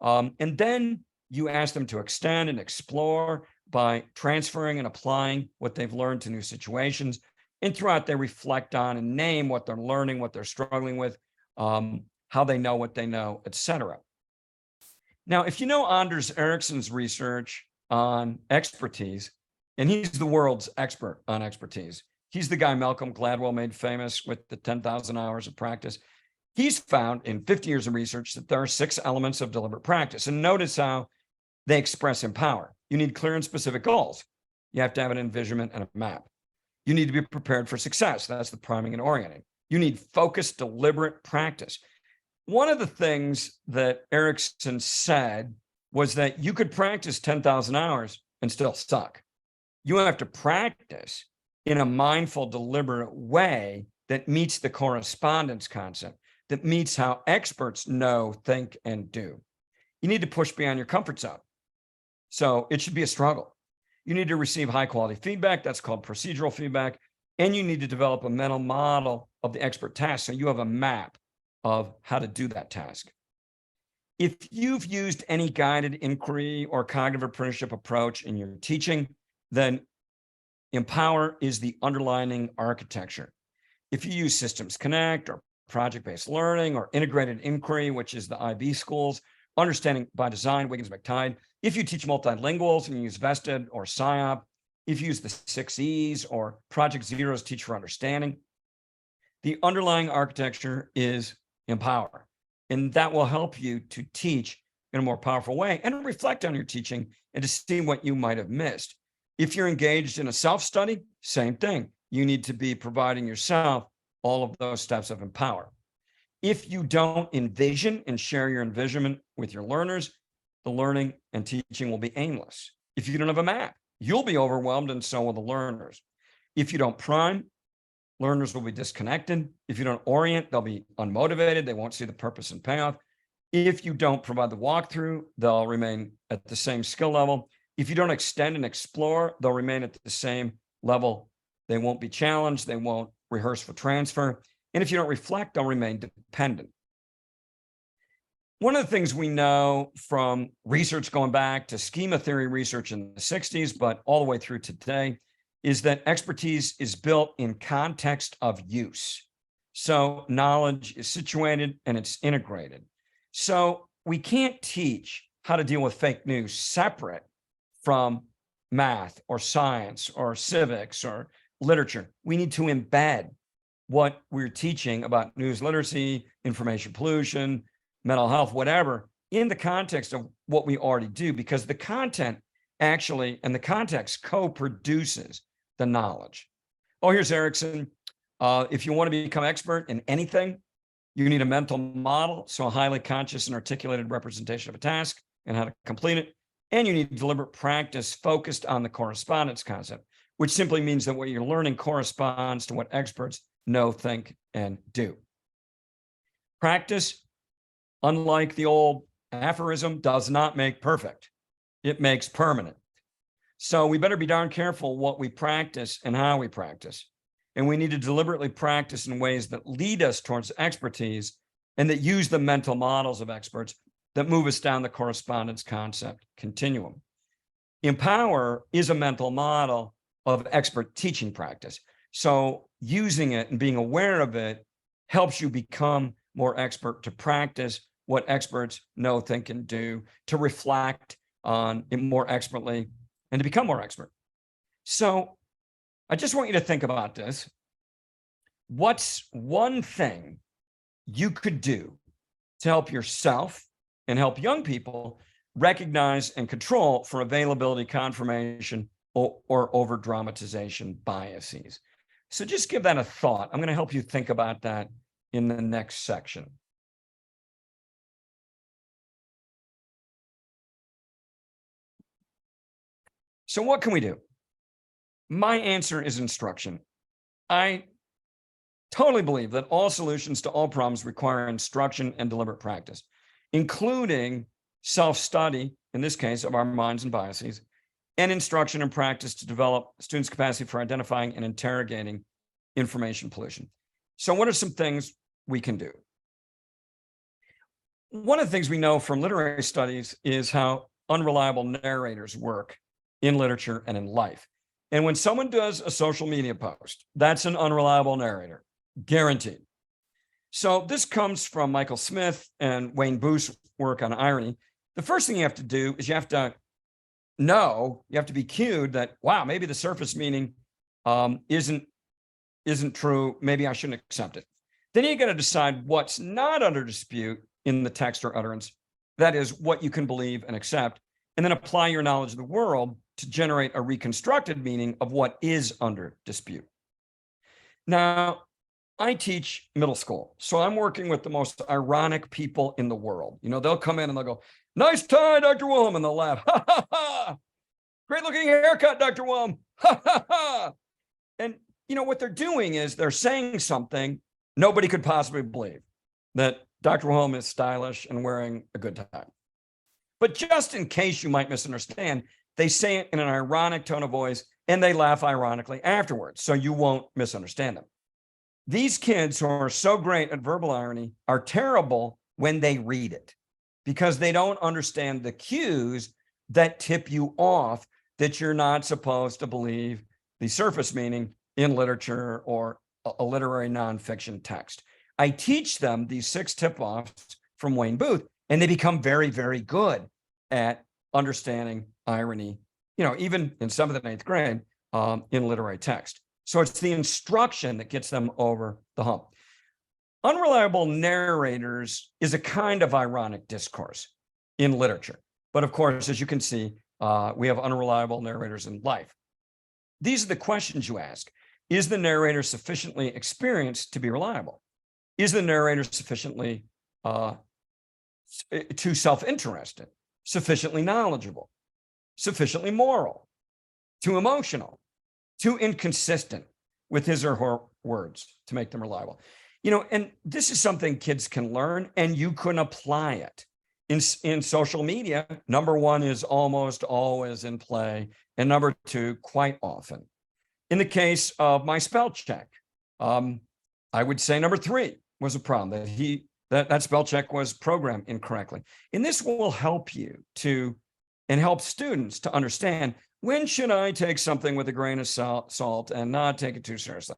And then you ask them to extend and explore by transferring and applying what they've learned to new situations. And throughout, they reflect on and name what they're learning, what they're struggling with, how they know what they know, et cetera. Now, if you know Anders Ericsson's research on expertise, and he's the world's expert on expertise, He's the guy Malcolm Gladwell made famous with the 10,000 hours of practice. He's found in 50 years of research that there are 6 elements of deliberate practice. And notice how they express in power. You need clear and specific goals. You have to have an envisionment and a map. You need to be prepared for success. That's the priming and orienting. You need focused, deliberate practice. One of the things that Erickson said was that you could practice 10,000 hours and still suck. You have to practice in a mindful, deliberate way that meets the correspondence concept, that meets how experts know, think, and do. You need to push beyond your comfort zone. So it should be a struggle. You need to receive high quality feedback. That's called procedural feedback. And you need to develop a mental model of the expert task. So you have a map of how to do that task. If you've used any guided inquiry or cognitive apprenticeship approach in your teaching, then Empower is the underlying architecture. If you use Systems Connect or project-based learning or integrated inquiry, which is the IB schools, Understanding by Design, Wiggins-McTighe, if you teach multilinguals and you use Vested or SIOP, if you use the 6 E's or Project Zero's Teach for Understanding, the underlying architecture is Empower. And that will help you to teach in a more powerful way and reflect on your teaching and to see what you might have missed. If you're engaged in a self-study, same thing. You need to be providing yourself all of those steps of Empower. If you don't envision and share your envisionment with your learners, the learning and teaching will be aimless. If you don't have a map, you'll be overwhelmed and so will the learners. If you don't prime, learners will be disconnected. If you don't orient, they'll be unmotivated. They won't see the purpose and payoff. If you don't provide the walkthrough, they'll remain at the same skill level. If you don't extend and explore, they'll remain at the same level. They won't be challenged. They won't rehearse for transfer. And if you don't reflect, they'll remain dependent. One of the things we know from research going back to schema theory research in the 60s, but all the way through today, is that expertise is built in context of use. So knowledge is situated and it's integrated. So we can't teach how to deal with fake news separate from math or science or civics or literature. We need to embed what we're teaching about news literacy, information pollution, mental health, whatever, in the context of what we already do, because the content actually and the context co-produces the knowledge. Oh, here's Erickson. If you want to become expert in anything, you need a mental model, so a highly conscious and articulated representation of a task and how to complete it. And you need deliberate practice focused on the correspondence concept, which simply means that what you're learning corresponds to what experts know, think, and do. Practice, unlike the old aphorism, does not make perfect. It makes permanent. So we better be darn careful what we practice and how we practice. And we need to deliberately practice in ways that lead us towards expertise and that use the mental models of experts that move us down the correspondence concept continuum. Empower is a mental model of expert teaching practice. So using it and being aware of it helps you become more expert to practice what experts know, think, and do, to reflect on it more expertly, and to become more expert. So I just want you to think about this. What's one thing you could do to help yourself and help young people recognize and control for availability, confirmation, or over dramatization biases? So just give that a thought. I'm going to help you think about that in the next section. So what can we do? My answer is instruction. I totally believe that all solutions to all problems require instruction and deliberate practice, including self-study, in this case, of our minds and biases, and instruction and practice to develop students' capacity for identifying and interrogating information pollution. So what are some things we can do? One of the things we know from literary studies is how unreliable narrators work in literature and in life. And when someone does a social media post, that's an unreliable narrator, guaranteed. So this comes from Michael Smith and Wayne Booth's work on irony. The first thing you have to do is you have to know, you have to be cued that, wow, maybe the surface meaning isn't isn't true. Maybe I shouldn't accept it. Then you got to decide what's not under dispute in the text or utterance. That is what you can believe and accept, and then apply your knowledge of the world to generate a reconstructed meaning of what is under dispute. Now, I teach middle school, so I'm working with the most ironic people in the world. They'll come in and they'll go, "Nice tie, Dr. Willem," and they'll laugh. "Ha ha ha! Great looking haircut, Dr. Willem." Ha ha ha! And what they're doing is they're saying something nobody could possibly believe, that Dr. Willem is stylish and wearing a good tie. But just in case you might misunderstand, they say it in an ironic tone of voice and they laugh ironically afterwards, so you won't misunderstand them. These kids who are so great at verbal irony are terrible when they read it because they don't understand the cues that tip you off that you're not supposed to believe the surface meaning in literature or a literary nonfiction text. I teach them these 6 tip-offs from Wayne Booth, and they become very, very good at understanding irony, even in 7th and 8th grade in literary text. So it's the instruction that gets them over the hump. Unreliable narrators is a kind of ironic discourse in literature. But of course, as you can see, we have unreliable narrators in life. These are the questions you ask. Is the narrator sufficiently experienced to be reliable? Is the narrator sufficiently too self-interested, sufficiently knowledgeable, sufficiently moral, too emotional, too inconsistent with his or her words to make them reliable? And this is something kids can learn, and you can apply it. In social media, number 1 is almost always in play, and number 2, quite often. In the case of my spell check, I would say number 3 was a problem, that spell check was programmed incorrectly. And this will help you and help students to understand, when should I take something with a grain of salt and not take it too seriously?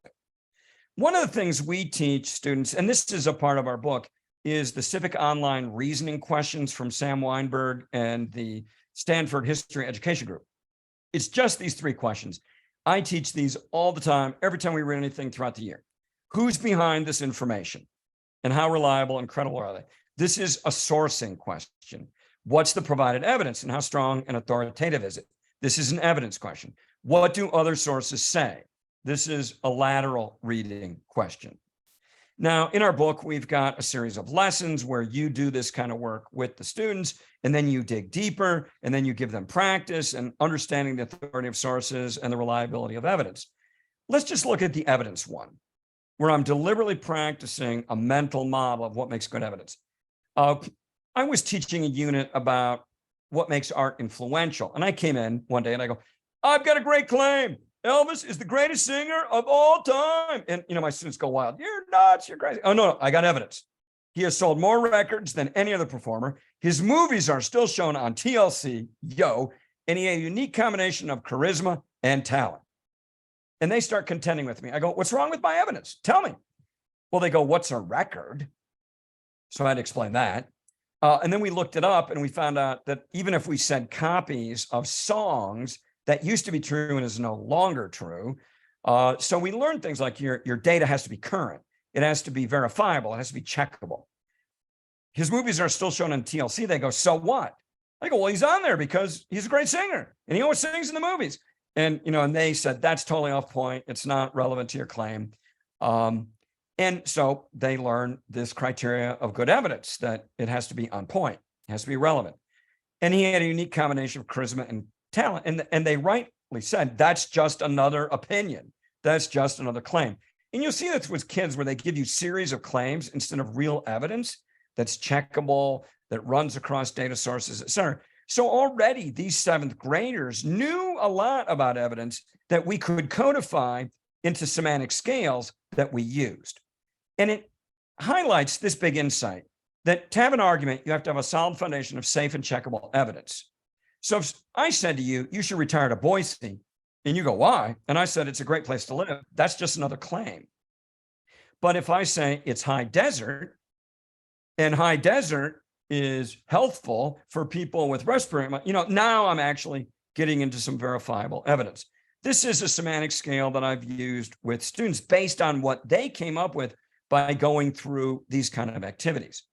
One of the things we teach students, and this is a part of our book, is the Civic Online Reasoning Questions from Sam Weinberg and the Stanford History Education Group. It's just these 3 questions. I teach these all the time, every time we read anything throughout the year. Who's behind this information? And how reliable and credible are they? This is a sourcing question. What's the provided evidence and how strong and authoritative is it? This is an evidence question. What do other sources say? This is a lateral reading question. Now, in our book, we've got a series of lessons where you do this kind of work with the students, and then you dig deeper, and then you give them practice and understanding the authority of sources and the reliability of evidence. Let's just look at the evidence one, where I'm deliberately practicing a mental model of what makes good evidence. I was teaching a unit about what makes art influential, and I came in one day and I go, "I've got a great claim. Elvis is the greatest singer of all time." And, my students go wild. "You're nuts. You're crazy." "Oh, no, I got evidence. He has sold more records than any other performer. His movies are still shown on TLC, and he had a unique combination of charisma and talent." And they start contending with me. I go, "What's wrong with my evidence? Tell me." Well, they go, "What's a record?" So I had to explain that. And then we looked it up and we found out that even if we said copies of songs, that used to be true and is no longer true. So we learned things like your data has to be current. It has to be verifiable. It has to be checkable. His movies are still shown on TLC. They go, "So what?" I go, "Well, he's on there because he's a great singer and he always sings in the movies." And, and they said, "That's totally off point. It's not relevant to your claim." And so they learn this criteria of good evidence, that it has to be on point, it has to be relevant. And he had a unique combination of charisma and talent. And they rightly said, "That's just another opinion. That's just another claim." And you'll see this with kids where they give you series of claims instead of real evidence that's checkable, that runs across data sources, et cetera. So already these 7th graders knew a lot about evidence that we could codify into semantic scales that we used. And it highlights this big insight that to have an argument, you have to have a solid foundation of safe and checkable evidence. So if I said to you, "You should retire to Boise," and you go, "Why?" And I said, "It's a great place to live," that's just another claim. But if I say it's high desert, and high desert is healthful for people with respiratory, now I'm actually getting into some verifiable evidence. This is a semantic scale that I've used with students based on what they came up with by going through these kind of activities.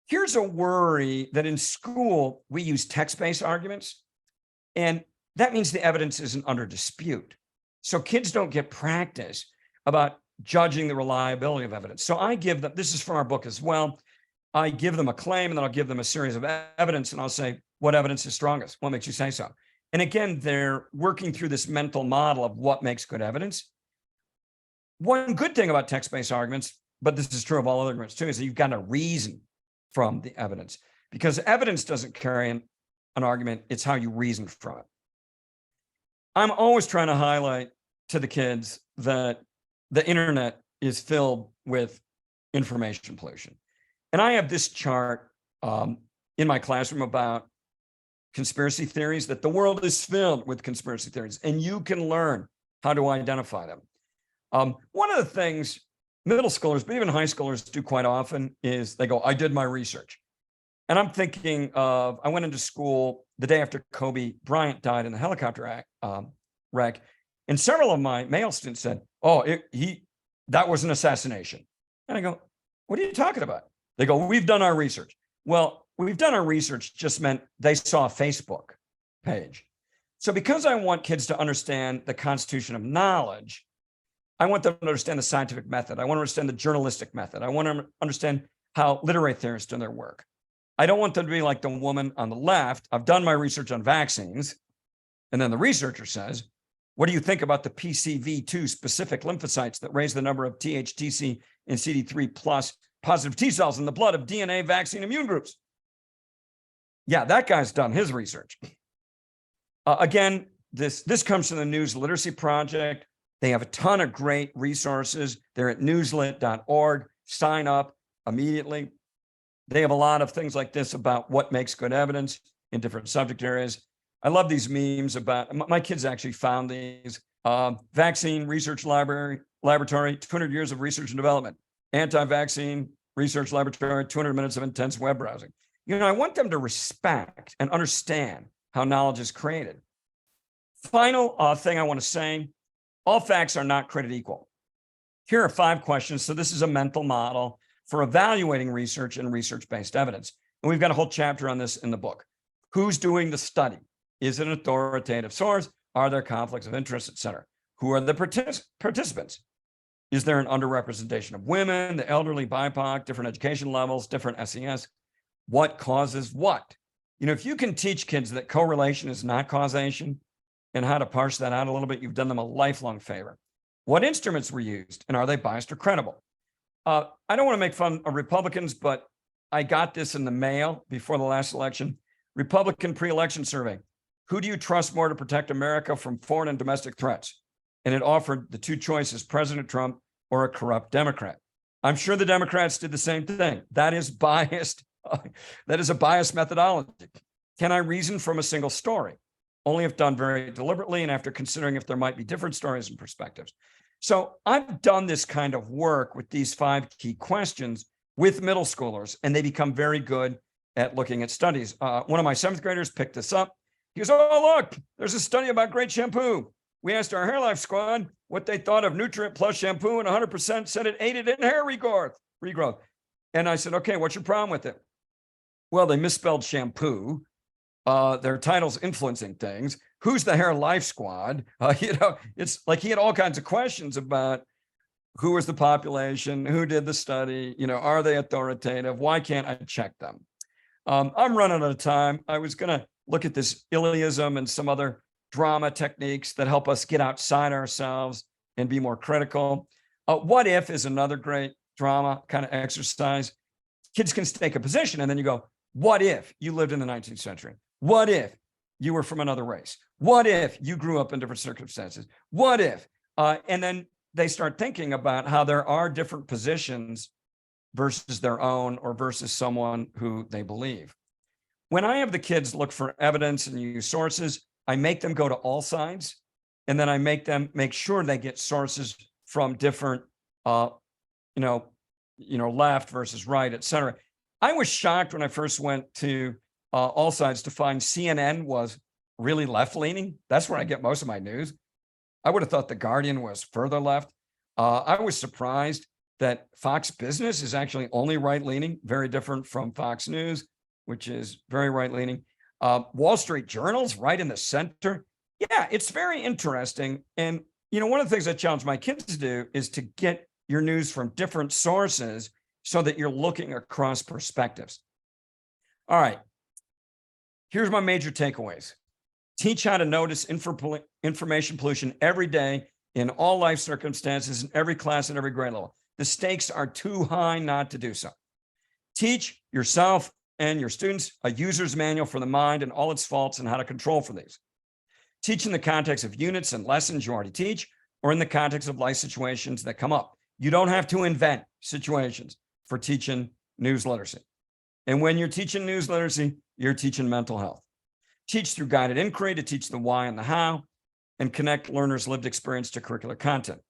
Here's a worry that in school, we use text-based arguments, and that means the evidence isn't under dispute. So kids don't get practice about judging the reliability of evidence. So I give them, this is from our book as well, I give them a claim and then I'll give them a series of evidence and I'll say, what evidence is strongest? What makes you say so? And again, they're working through this mental model of what makes good evidence. One good thing about text-based arguments, but this is true of all other arguments too, is that you've got to reason from the evidence, because evidence doesn't carry an argument, it's how you reason from it. I'm always trying to highlight to the kids that the internet is filled with information pollution. And I have this chart in my classroom about conspiracy theories, that the world is filled with conspiracy theories, and you can learn how to identify them. One of the things middle schoolers, but even high schoolers do quite often is they go, I did my research. And I'm thinking of, I went into school the day after Kobe Bryant died in the helicopter wreck, and several of my male students said, oh, that was an assassination. And I go, what are you talking about? They go, we've done our research. Well, we've done our research just meant they saw a Facebook page. So because I want kids to understand the constitution of knowledge, I want them to understand the scientific method. I want to understand the journalistic method. I want to understand how literary theorists do their work. I don't want them to be like the woman on the left. I've done my research on vaccines. And then the researcher says, what do you think about the PCV2 specific lymphocytes that raise the number of THTC and CD3 plus positive T cells in the blood of DNA vaccine immune groups? Yeah, that guy's done his research. Again, this comes from the News Literacy Project. They have a ton of great resources. They're at newslit.org. Sign up immediately. They have a lot of things like this about what makes good evidence in different subject areas. I love these memes about, my kids actually found these. Vaccine Research Laboratory, 200 years of research and development. Anti-vaccine research laboratory, 200 minutes of intense web browsing. You know, I want them to respect and understand how knowledge is created. Final thing I want to say, all facts are not created equal. Here are 5 questions. So this is a mental model for evaluating research and research-based evidence. And we've got a whole chapter on this in the book. Who's doing the study? Is it an authoritative source? Are there conflicts of interest, et cetera? Who are the participants? Is there an underrepresentation of women, the elderly, BIPOC, different education levels, different SES? What causes what? You know, if you can teach kids that correlation is not causation and how to parse that out a little bit, you've done them a lifelong favor. What instruments were used, and are they biased or credible? I don't want to make fun of Republicans, but I got this in the mail before the last election. Republican pre-election survey. Who do you trust more to protect America from foreign and domestic threats? And it offered the 2 choices, President Trump or a corrupt Democrat. I'm sure the Democrats did the same thing. That is biased. That is a biased methodology. Can I reason from a single story? Only if done very deliberately and after considering if there might be different stories and perspectives. So I've done this kind of work with these 5 key questions with middle schoolers, and they become very good at looking at studies. One of my 7th graders picked this up. He goes, oh, look, there's a study about great shampoo. We asked our Hair Life squad what they thought of Nutrient Plus shampoo, and 100% said it aided in hair regrowth. And I said, okay, what's your problem with it? Well, they misspelled shampoo. Their title's influencing things. Who's the Hair Life squad? You know, it's like he had all kinds of questions about who was the population, who did the study, you know, are they authoritative? Why can't I check them? I'm running out of time. I was going to look at this Iliism and some other drama techniques that help us get outside ourselves and be more critical. What if is another great drama kind of exercise. Kids can take a position and then you go, what if you lived in the 19th century? What if you were from another race? What if you grew up in different circumstances? What if? And then they start thinking about how there are different positions versus their own or versus someone who they believe. When I have the kids look for evidence and use sources, I make them go to all sides, and then I make them make sure they get sources from different, left versus right, et cetera. I was shocked when I first went to all sides to find CNN was really left-leaning. That's where I get most of my news. I would have thought The Guardian was further left. I was surprised that Fox Business is actually only right-leaning, very different from Fox News, which is very right-leaning. Wall Street Journal's right in the center. Yeah, it's very interesting. And, one of the things I challenge my kids to do is to get your news from different sources so that you're looking across perspectives. All right. Here's my major takeaways. Teach how to notice information pollution every day in all life circumstances, in every class, and every grade level. The stakes are too high not to do so. Teach yourself and your students a user's manual for the mind and all its faults and how to control for these. Teach in the context of units and lessons you already teach, or in the context of life situations that come up. You don't have to invent situations for teaching news literacy. And when you're teaching news literacy, you're teaching mental health. Teach through guided inquiry to teach the why and the how, and connect learners' lived experience to curricular content.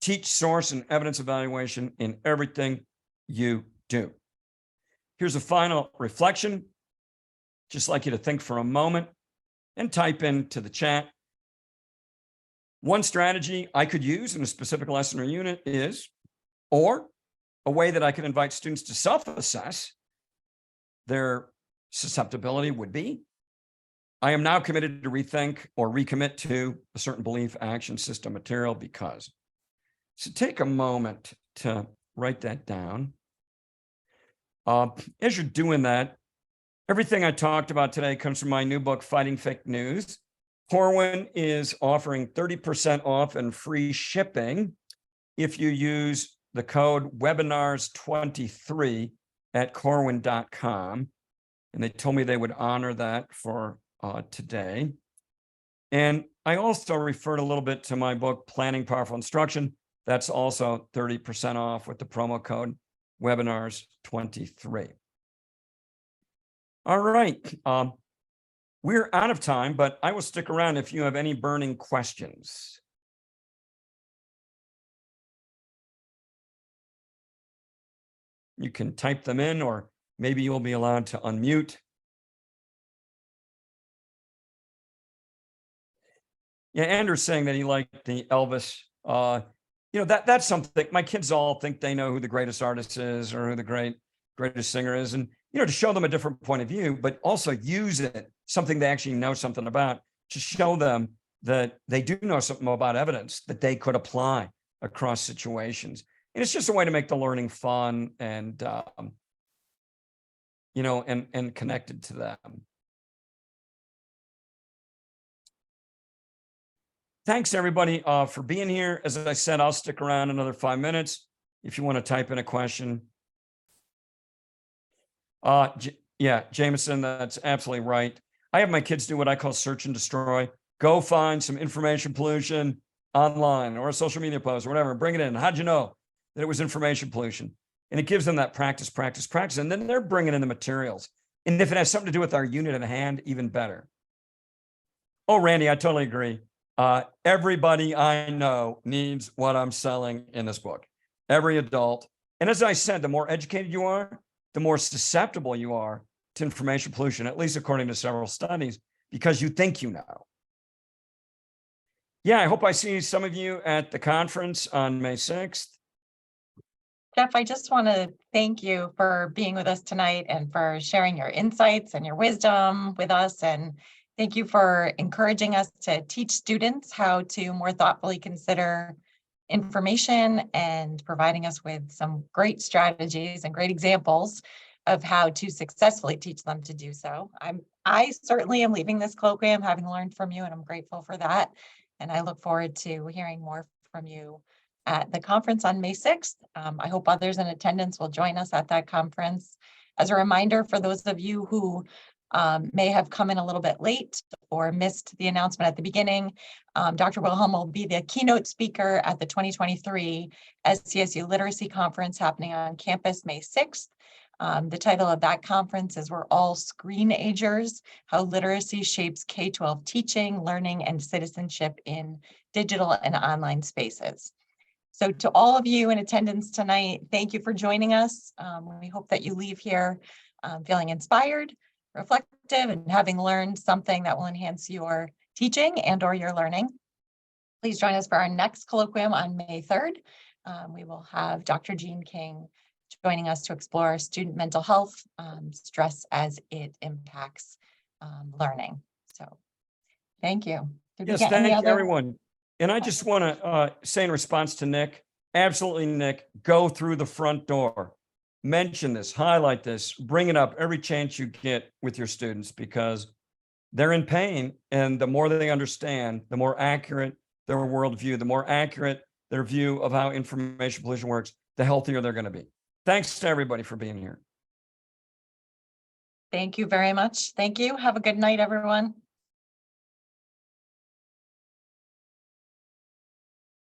Teach source and evidence evaluation in everything you do. Here's a final reflection. Just like you to think for a moment and type into the chat. One strategy I could use in a specific lesson or unit is, or a way that I could invite students to self-assess their susceptibility would be, I am now committed to rethink or recommit to a certain belief, action, system, material because. So take a moment to write that down. As you're doing that, everything I talked about today comes from my new book, Fighting Fake News. Corwin is offering 30% off and free shipping if you use the code webinars23 at corwin.com. And they told me they would honor that for today. And I also referred a little bit to my book, Planning Powerful Instruction. That's also 30% off with the promo code webinars23. All right. We're out of time, but I will stick around if you have any burning questions. You can type them in, or maybe you'll be allowed to unmute. Yeah, Andrew's saying that he liked the Elvis. That's something my kids all think they know who the greatest artist is or who the greatest singer is. And, to show them a different point of view, but also use it, something they actually know something about, to show them that they do know something about evidence that they could apply across situations. And it's just a way to make the learning fun and, and connected to them. Thanks, everybody, for being here. As I said, I'll stick around another 5 minutes if you want to type in a question. Yeah, Jameson, that's absolutely right. I have my kids do what I call search and destroy. Go find some information pollution online or a social media post or whatever, bring it in. How'd you know that it was information pollution? And it gives them that practice. And then they're bringing in the materials. And if it has something to do with our unit at hand, even better. Oh, Randy, I totally agree. Everybody I know needs what I'm selling in this book. Every adult. And as I said, the more educated you are, the more susceptible you are to information pollution, at least according to several studies, because you think you know. Yeah, I hope I see some of you at the conference on May 6th. Jeff, I just want to thank you for being with us tonight and for sharing your insights and your wisdom with us. And thank you for encouraging us to teach students how to more thoughtfully consider information and providing us with some great strategies and great examples of how to successfully teach them to do so. I certainly am leaving this colloquium having learned from you, and I'm grateful for that. And I look forward to hearing more from you at the conference on May 6th. I hope others in attendance will join us at that conference. As a reminder, for those of you who may have come in a little bit late or missed the announcement at the beginning, Dr. Wilhelm will be the keynote speaker at the 2023 SCSU Literacy Conference happening on campus May 6th. The title of that conference is We're All Screen-Agers, How Literacy Shapes K-12 Teaching, Learning, and Citizenship in Digital and Online Spaces. So to all of you in attendance tonight, thank you for joining us. We hope that you leave here feeling inspired, reflective, and having learned something that will enhance your teaching and or your learning. Please join us for our next colloquium on May 3rd. We will have Dr. Jean King joining us to explore student mental health, stress as it impacts learning. So thank you. Did we Yes, get any thank you, other? everyone. And I just want to say in response to Nick, absolutely, Nick, go through the front door. Mention this, highlight this, bring it up every chance you get with your students because they're in pain. And the more they understand, the more accurate their worldview, the more accurate their view of how information collision works, the healthier they're going to be. Thanks to everybody for being here. Thank you very much. Thank you. Have a good night, everyone.